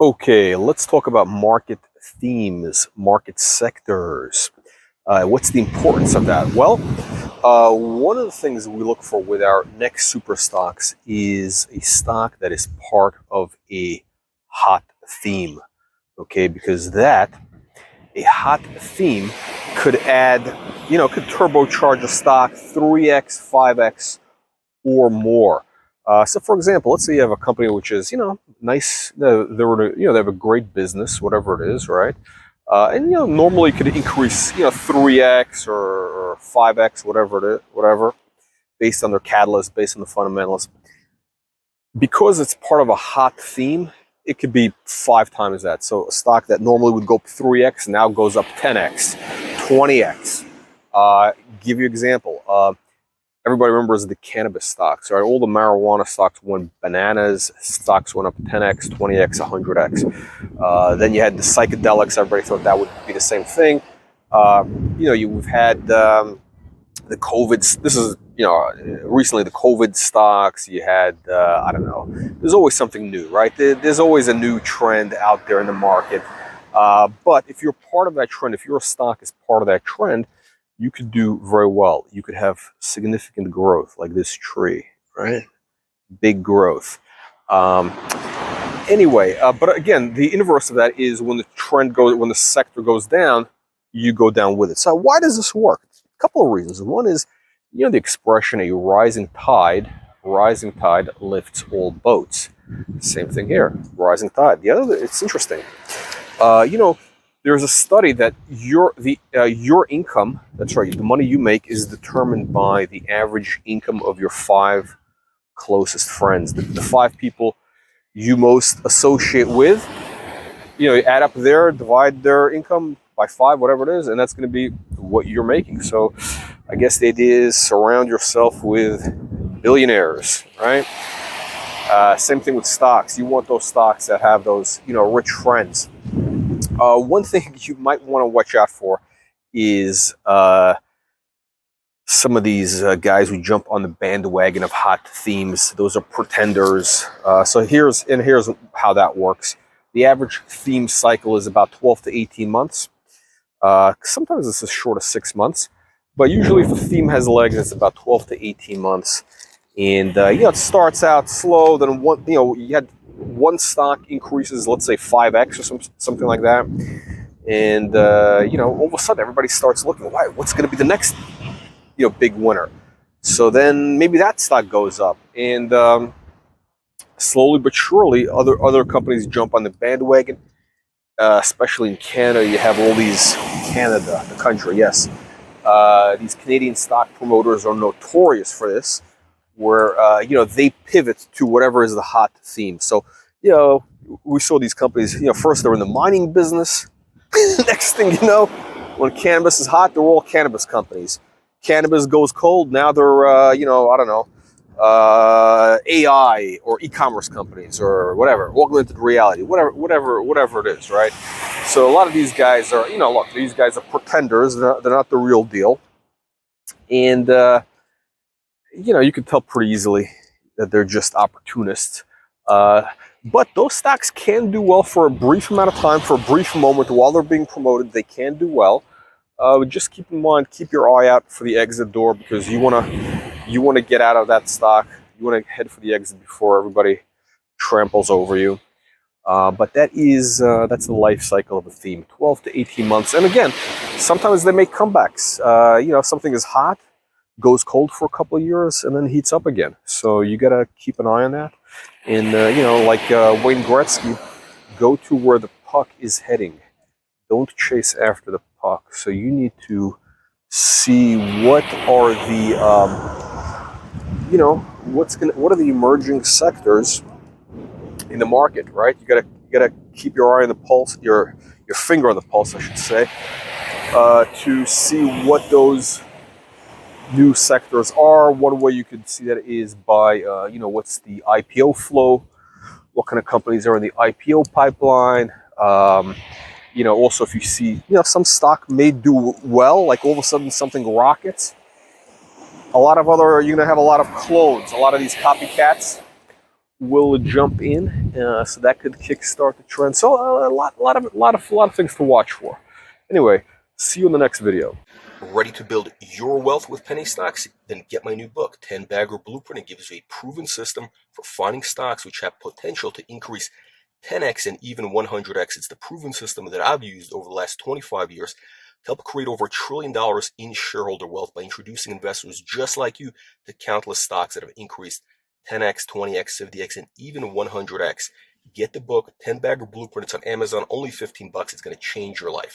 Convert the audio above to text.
Okay, let's talk about market themes, market sectors. What's the importance of that? Well, one of the things we look for with our next super stocks is a stock that is part of a hot theme. Okay, because a hot theme could add, could turbocharge a stock 3x, 5x, or more. So, for example, let's say you have a company which is, nice. They have a great business, whatever it is, right? And normally it could increase, 3x or 5x, whatever it is, whatever, based on their catalyst, based on the fundamentals. Because it's part of a hot theme, it could be 5 times that. So a stock that normally would go up 3x now goes up 10x, 20x. Give you an example. Everybody remembers the cannabis stocks, right? All the marijuana stocks went bananas. Stocks went up 10x, 20x, 100x. Then you had the psychedelics. Everybody thought that would be the same thing. You've had the COVID. This is, recently the COVID stocks. You had, I don't know. There's always something new, right? There's always a new trend out there in the market. But if you're part of that trend, if your stock is part of that trend, you could do very well. You could have significant growth like this tree, right? Big growth. Anyway, but again, the inverse of that is when the sector goes down, you go down with it. So why does this work? A couple of reasons. One is, the expression, a rising tide lifts all boats. Same thing here, rising tide. The other, it's interesting. There's a study that your income, that's right, the money you make is determined by the average income of your 5 closest friends, the 5 people you most associate with. You add up divide their income by 5, whatever it is, and that's going to be what you're making. So I guess the idea is surround yourself with billionaires, right? Same thing with stocks. You want those stocks that have those, rich friends. One thing you might want to watch out for is some of these guys who jump on the bandwagon of hot themes. Those are pretenders. So here's how that works. The average theme cycle is about 12 to 18 months. Sometimes it's as short as 6 months, but usually if a theme has legs, it's about 12 to 18 months. And it starts out slow. Then you had one stock increases, let's say 5x or something like that, and all of a sudden everybody starts looking, what's going to be the next big winner? So then maybe that stock goes up, and slowly but surely other companies jump on the bandwagon. Especially in Canada, you have all these Canada, the country, yes. These Canadian stock promoters are notorious for this, where they pivot to whatever is the hot theme. So we saw these companies, first they're in the mining business. Next thing you know, when cannabis is hot, they're all cannabis companies. Cannabis goes cold, now they're AI or e-commerce companies or whatever, augmented reality, whatever it is, right? So a lot of these guys are, these guys are pretenders. They're not the real deal. And you can tell pretty easily that they're just opportunists. But those stocks can do well for a brief amount of time, for a brief moment while they're being promoted. They can do well. Just keep in mind, keep your eye out for the exit door, because you want to get out of that stock. You want to head for the exit before everybody tramples over you. But that's the life cycle of a theme, 12 to 18 months. And again, sometimes they make comebacks. Something is hot, goes cold for a couple of years, and then heats up again. So you got to keep an eye on that. And, like Wayne Gretzky, go to where the puck is heading. Don't chase after the puck. So you need to see what are the, what are the emerging sectors in the market, right? You gotta keep your eye on the pulse, your finger on the pulse, I should say, to see what those new sectors are. One way you could see that is by, what's the IPO flow, what kind of companies are in the IPO pipeline. Also if you see, some stock may do well, like all of a sudden something rockets. You're going to have a lot of clones, a lot of these copycats will jump in, so that could kickstart the trend. So a lot of things to watch for. Anyway, see you in the next video. Ready to build your wealth with penny stocks? Then get my new book, 10 Bagger Blueprint. It gives you a proven system for finding stocks which have potential to increase 10x and even 100x. It's the proven system that I've used over the last 25 years to help create over $1 trillion in shareholder wealth by introducing investors just like you to countless stocks that have increased 10x, 20x, 50x, and even 100x. Get the book, 10 Bagger Blueprint. It's on Amazon, only $15. It's going to change your life.